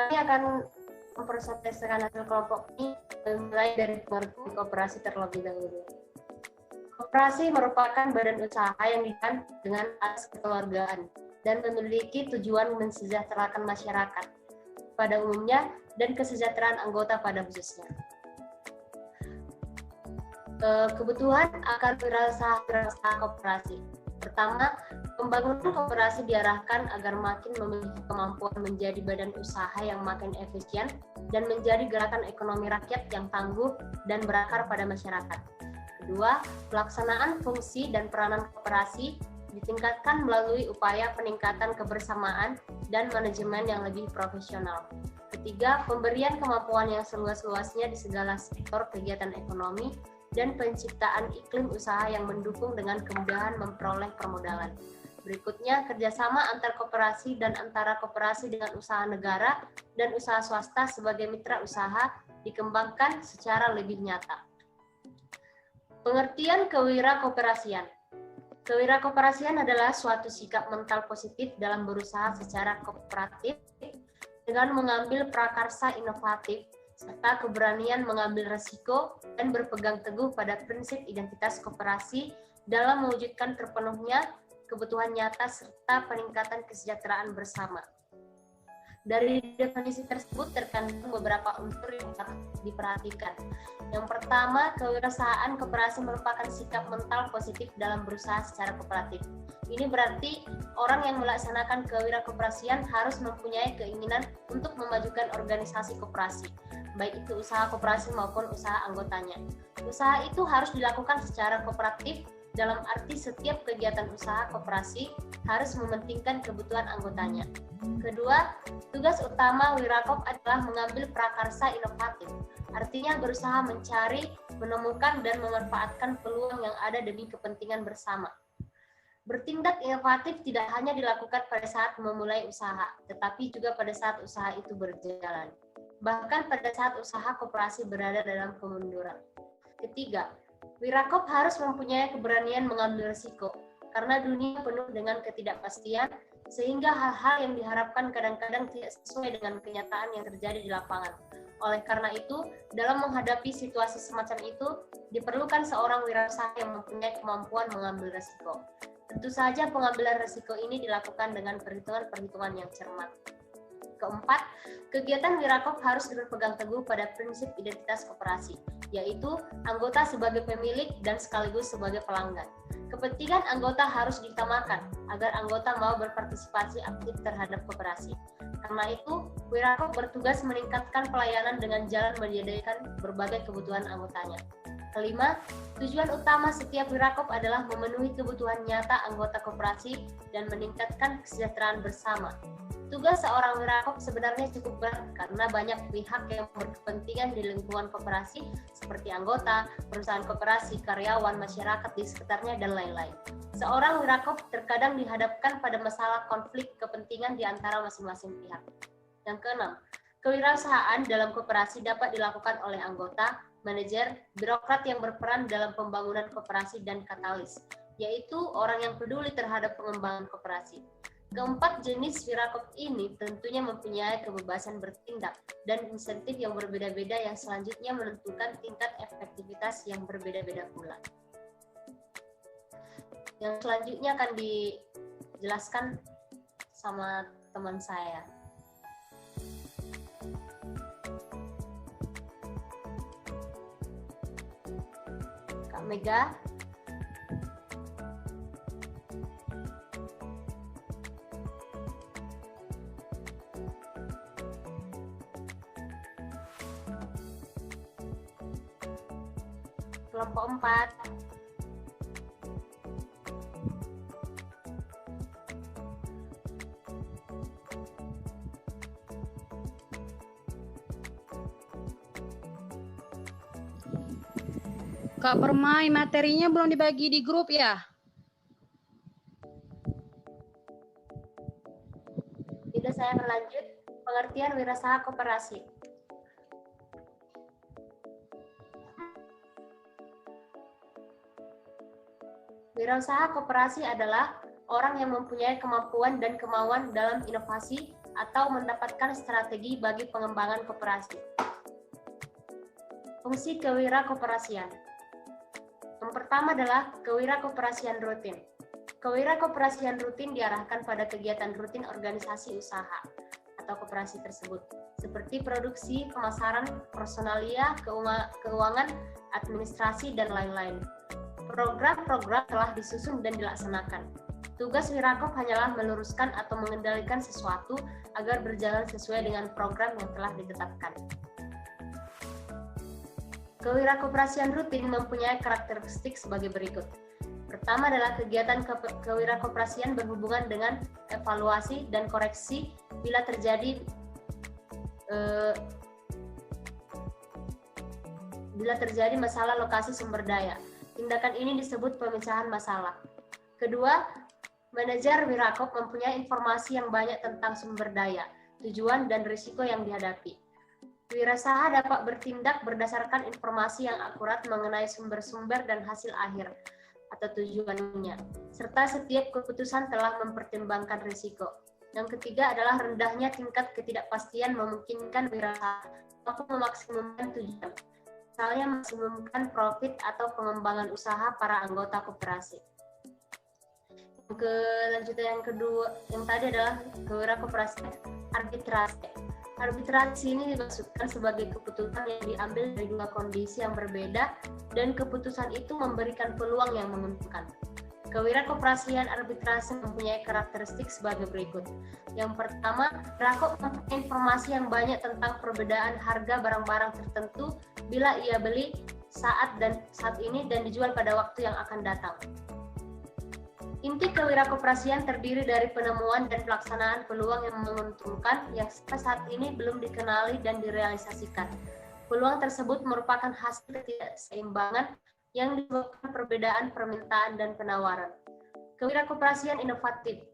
Kami akan mempresentasikan hasil kelompok ini mulai dari pengertian koperasi terlebih dahulu. Koperasi merupakan badan usaha yang didirikan dengan asas kekeluargaan dan memiliki tujuan mensejahterakan masyarakat pada umumnya dan kesejahteraan anggota pada khususnya. Kebutuhan akan wirausaha koperasi. Pertama, pembangunan koperasi diarahkan agar makin memiliki kemampuan menjadi badan usaha yang makin efisien dan menjadi gerakan ekonomi rakyat yang tangguh dan berakar pada masyarakat. Kedua, pelaksanaan fungsi dan peranan koperasi ditingkatkan melalui upaya peningkatan kebersamaan dan manajemen yang lebih profesional. Ketiga, pemberian kemampuan yang seluas-luasnya di segala sektor kegiatan ekonomi dan penciptaan iklim usaha yang mendukung dengan kemudahan memperoleh permodalan. Berikutnya, kerjasama antar koperasi dan antara koperasi dengan usaha negara dan usaha swasta sebagai mitra usaha dikembangkan secara lebih nyata. Pengertian kewirakoperasian. Kewirakoperasian adalah suatu sikap mental positif dalam berusaha secara kooperatif dengan mengambil prakarsa inovatif serta keberanian mengambil resiko dan berpegang teguh pada prinsip identitas koperasi dalam mewujudkan terpenuhnya kebutuhan nyata serta peningkatan kesejahteraan bersama. Dari definisi tersebut terkandung beberapa unsur yang harus diperhatikan. Yang pertama, kewirausahaan koperasi merupakan sikap mental positif dalam berusaha secara kooperatif. Ini berarti orang yang melaksanakan kewirakoperasian harus mempunyai keinginan untuk memajukan organisasi koperasi, baik itu usaha koperasi maupun usaha anggotanya. Usaha itu harus dilakukan secara kooperatif dalam arti setiap kegiatan usaha koperasi harus mementingkan kebutuhan anggotanya. Kedua, tugas utama Wirakop adalah mengambil prakarsa inovatif, artinya berusaha mencari, menemukan, dan memanfaatkan peluang yang ada demi kepentingan bersama. Bertindak inovatif tidak hanya dilakukan pada saat memulai usaha, tetapi juga pada saat usaha itu berjalan. Bahkan pada saat usaha koperasi berada dalam kemunduran. Ketiga, Wirakop harus mempunyai keberanian mengambil risiko, karena dunia penuh dengan ketidakpastian, sehingga hal-hal yang diharapkan kadang-kadang tidak sesuai dengan kenyataan yang terjadi di lapangan. Oleh karena itu, dalam menghadapi situasi semacam itu, diperlukan seorang wirausaha yang mempunyai kemampuan mengambil risiko. Tentu saja pengambilan risiko ini dilakukan dengan perhitungan-perhitungan yang cermat. Keempat, kegiatan Wirakop harus berpegang teguh pada prinsip identitas koperasi, yaitu anggota sebagai pemilik dan sekaligus sebagai pelanggan. Kepentingan anggota harus diutamakan agar anggota mau berpartisipasi aktif terhadap koperasi. Karena itu, Wirakop bertugas meningkatkan pelayanan dengan jalan menyediakan berbagai kebutuhan anggotanya. Kelima, tujuan utama setiap Wirakop adalah memenuhi kebutuhan nyata anggota koperasi dan meningkatkan kesejahteraan bersama. Tugas seorang Wirakop sebenarnya cukup berat karena banyak pihak yang berkepentingan di lingkungan koperasi seperti anggota, perusahaan koperasi, karyawan, masyarakat di sekitarnya, dan lain-lain. Seorang Wirakop terkadang dihadapkan pada masalah konflik kepentingan di antara masing-masing pihak. Yang keenam, kewirausahaan dalam koperasi dapat dilakukan oleh anggota, manajer, birokrat yang berperan dalam pembangunan koperasi dan katalis, yaitu orang yang peduli terhadap pengembangan koperasi. Keempat jenis Wirakop ini tentunya mempunyai kebebasan bertindak dan insentif yang berbeda-beda yang selanjutnya menentukan tingkat efektivitas yang berbeda-beda pula. Yang selanjutnya akan dijelaskan sama teman saya. Kak Mega. Kelompok 4. Kak Permai, materinya belum dibagi di grup ya? Tidak, saya akan lanjut. Pengertian wirausaha koperasi. Wirausaha koperasi adalah orang yang mempunyai kemampuan dan kemauan dalam inovasi atau mendapatkan strategi bagi pengembangan koperasi. Fungsi kewirakoperasian. Yang pertama adalah kewirakoperasian rutin. Kewirakoperasian rutin diarahkan pada kegiatan rutin organisasi usaha atau koperasi tersebut, seperti produksi, pemasaran, personalia, keuangan, administrasi, dan lain-lain. Program-program telah disusun dan dilaksanakan. Tugas Wirakop hanyalah meluruskan atau mengendalikan sesuatu agar berjalan sesuai dengan program yang telah ditetapkan. Kewirakoperasian rutin mempunyai karakteristik sebagai berikut. Pertama adalah kegiatan kewirakoperasian berhubungan dengan evaluasi dan koreksi bila terjadi masalah lokasi sumber daya. Tindakan ini disebut pemecahan masalah. Kedua, manajer Wirakop mempunyai informasi yang banyak tentang sumber daya, tujuan, dan risiko yang dihadapi. Wirausaha dapat bertindak berdasarkan informasi yang akurat mengenai sumber-sumber dan hasil akhir atau tujuannya, serta setiap keputusan telah mempertimbangkan risiko. Yang ketiga adalah rendahnya tingkat ketidakpastian memungkinkan wirausaha mampu memaksimumkan tujuan, misalnya maksimumkan profit atau pengembangan usaha para anggota koperasi. Kelanjutan yang kedua, yang tadi adalah kewirakoperasian arbitrase. Arbitrasi ini dimaksudkan sebagai keputusan yang diambil dari dua kondisi yang berbeda dan keputusan itu memberikan peluang yang menguntungkan. Kewirakoperasian arbitrase mempunyai karakteristik sebagai berikut. Yang pertama, Wirakop mempunyai informasi yang banyak tentang perbedaan harga barang-barang tertentu bila ia beli saat ini dan dijual pada waktu yang akan datang. Inti kewirakoperasian terdiri dari penemuan dan pelaksanaan peluang yang menguntungkan yang saat ini belum dikenali dan direalisasikan. Peluang tersebut merupakan hasil ketidakseimbangan yang disebabkan perbedaan permintaan dan penawaran. Kewirakoperasian inovatif.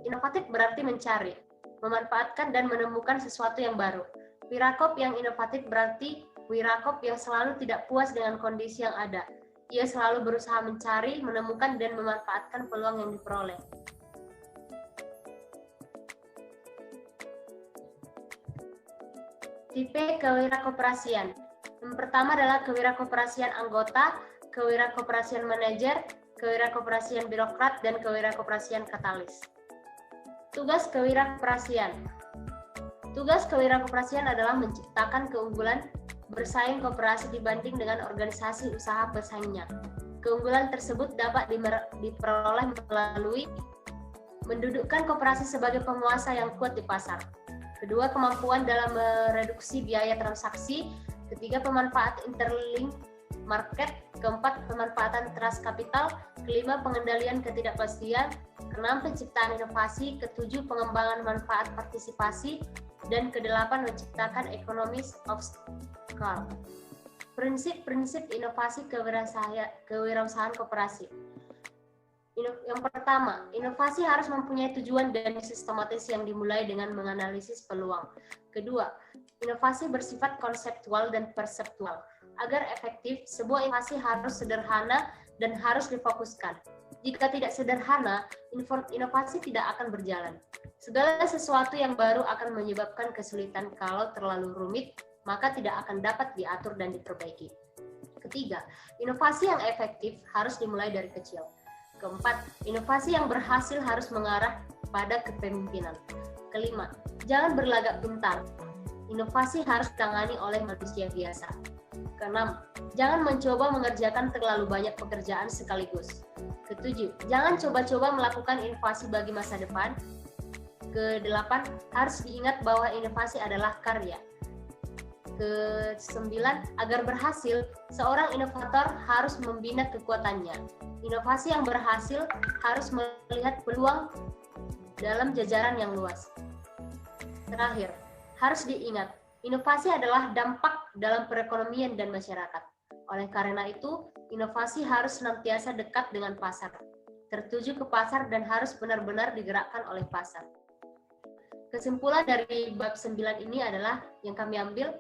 Inovatif berarti mencari, memanfaatkan, dan menemukan sesuatu yang baru. Wirakop yang inovatif berarti Wirakop yang selalu tidak puas dengan kondisi yang ada. Ia selalu berusaha mencari, menemukan, dan memanfaatkan peluang yang diperoleh. Tipe kewirakoperasian. Yang pertama adalah kewirakoperasian anggota, kewirakoperasian manajer, kewirakoperasian birokrat, dan kewirakoperasian katalis. Tugas kewirakoperasian. Tugas kewirakoperasian adalah menciptakan keunggulan bersaing koperasi dibanding dengan organisasi usaha pesaingnya. Keunggulan tersebut dapat diperoleh melalui mendudukkan koperasi sebagai penguasa yang kuat di pasar. Kedua, kemampuan dalam mereduksi biaya transaksi. Ketiga, pemanfaat interlink market. Keempat, pemanfaatan trust capital. Kelima, pengendalian ketidakpastian. Keenam, penciptaan inovasi. Ketujuh, pengembangan manfaat partisipasi. Dan kedelapan, menciptakan economies of scale. Prinsip-prinsip inovasi kewirausahaan koperasi. Yang pertama, inovasi harus mempunyai tujuan dan sistematis yang dimulai dengan menganalisis peluang. Kedua, inovasi bersifat konseptual dan perseptual. Agar efektif, sebuah inovasi harus sederhana dan harus difokuskan. Jika tidak sederhana, inovasi tidak akan berjalan. Segala sesuatu yang baru akan menyebabkan kesulitan. Kalau terlalu rumit, maka tidak akan dapat diatur dan diperbaiki. Ketiga, inovasi yang efektif harus dimulai dari kecil. Keempat, inovasi yang berhasil harus mengarah pada kepemimpinan. Kelima, jangan berlagak pintar. Inovasi harus ditangani oleh manusia biasa. Keenam, jangan mencoba mengerjakan terlalu banyak pekerjaan sekaligus. Ketujuh, jangan coba-coba melakukan inovasi bagi masa depan. Kedelapan, harus diingat bahwa inovasi adalah karya. Kesembilan, agar berhasil, seorang inovator harus membina kekuatannya. Inovasi yang berhasil harus melihat peluang dalam jajaran yang luas. Terakhir, harus diingat, inovasi adalah dampak dalam perekonomian dan masyarakat. Oleh karena itu, inovasi harus senantiasa dekat dengan pasar, tertuju ke pasar dan harus benar-benar digerakkan oleh pasar. Kesimpulan dari bab 9 ini adalah, yang kami ambil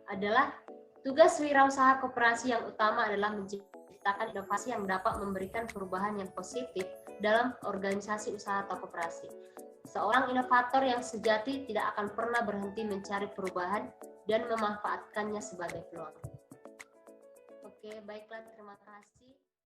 adalah tugas wirausaha koperasi yang utama adalah menciptakan inovasi yang dapat memberikan perubahan yang positif dalam organisasi usaha atau koperasi. Seorang inovator yang sejati tidak akan pernah berhenti mencari perubahan dan memanfaatkannya sebagai peluang. Oke, baiklah, terima kasih.